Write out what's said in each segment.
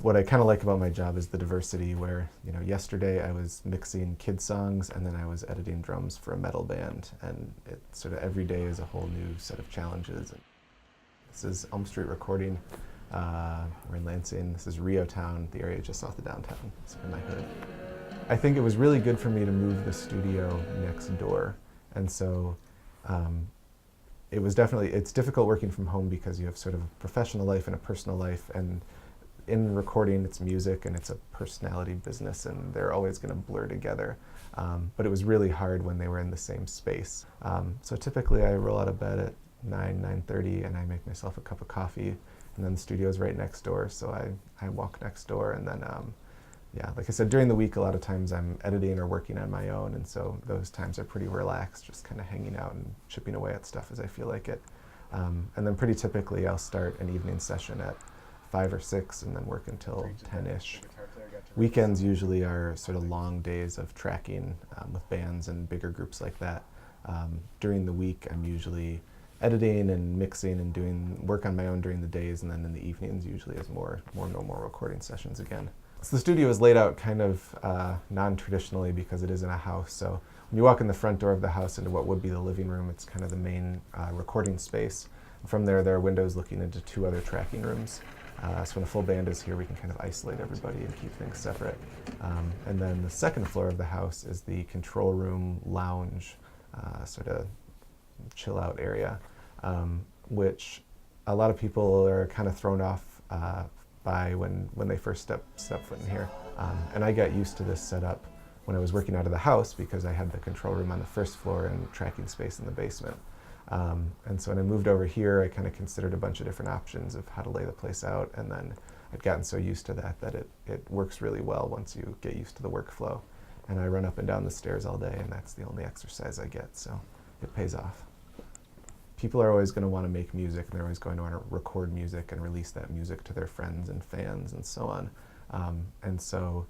What I kind of like about my job is the diversity where, yesterday I was mixing kid songs and then I was editing drums for a metal band, and it sort of every day is a whole new set of challenges. This is Elm Street Recording. We're in Lansing. This is Rio Town, the area just south of downtown. It's in my hood. I think it was really good for me to move the studio next door, and so it's difficult working from home because you have sort of a professional life and a personal life, and in recording, it's music and it's a personality business, and they're always going to blur together. But it was really hard when they were in the same space. So typically I roll out of bed at 9:30, and I make myself a cup of coffee, and then the studio is right next door, so I walk next door, and then, like I said, during the week, a lot of times I'm editing or working on my own, and so those times are pretty relaxed, just kind of hanging out and chipping away at stuff as I feel like it. And then pretty typically I'll start an evening session at 5 or 6 and then work until 10-ish. Weekends usually are sort of long days of tracking with bands and bigger groups like that. During the week, I'm usually editing and mixing and doing work on my own during the days, and then in the evenings usually as more normal recording sessions again. So the studio is laid out kind of non-traditionally because it is in a house. So when you walk in the front door of the house into what would be the living room, it's kind of the main recording space. From there are windows looking into 2 other tracking rooms. So when a full band is here, we can kind of isolate everybody and keep things separate. And then the second floor of the house is the control room, lounge, sort of chill out area, which a lot of people are kind of thrown off by when they first step foot in here. And I got used to this setup when I was working out of the house because I had the control room on the first floor and tracking space in the basement. And so when I moved over here, I kind of considered a bunch of different options of how to lay the place out, and then I'd gotten so used to that it works really well once you get used to the workflow. And I run up and down the stairs all day, and that's the only exercise I get, so it pays off. People are always going to want to make music, and they're always going to want to record music and release that music to their friends and fans and so on. And so,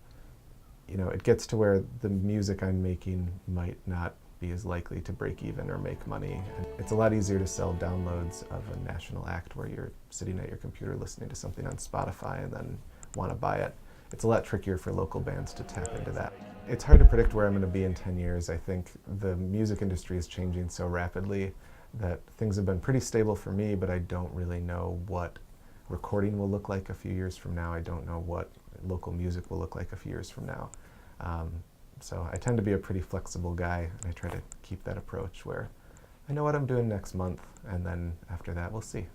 it gets to where the music I'm making might not be as likely to break even or make money. And it's a lot easier to sell downloads of a national act where you're sitting at your computer listening to something on Spotify and then want to buy it. It's a lot trickier for local bands to tap into that. It's hard to predict where I'm going to be in 10 years. I think the music industry is changing so rapidly that things have been pretty stable for me, but I don't really know what recording will look like a few years from now. I don't know what local music will look like a few years from now. So I tend to be a pretty flexible guy, and I try to keep that approach where I know what I'm doing next month, and then after that we'll see.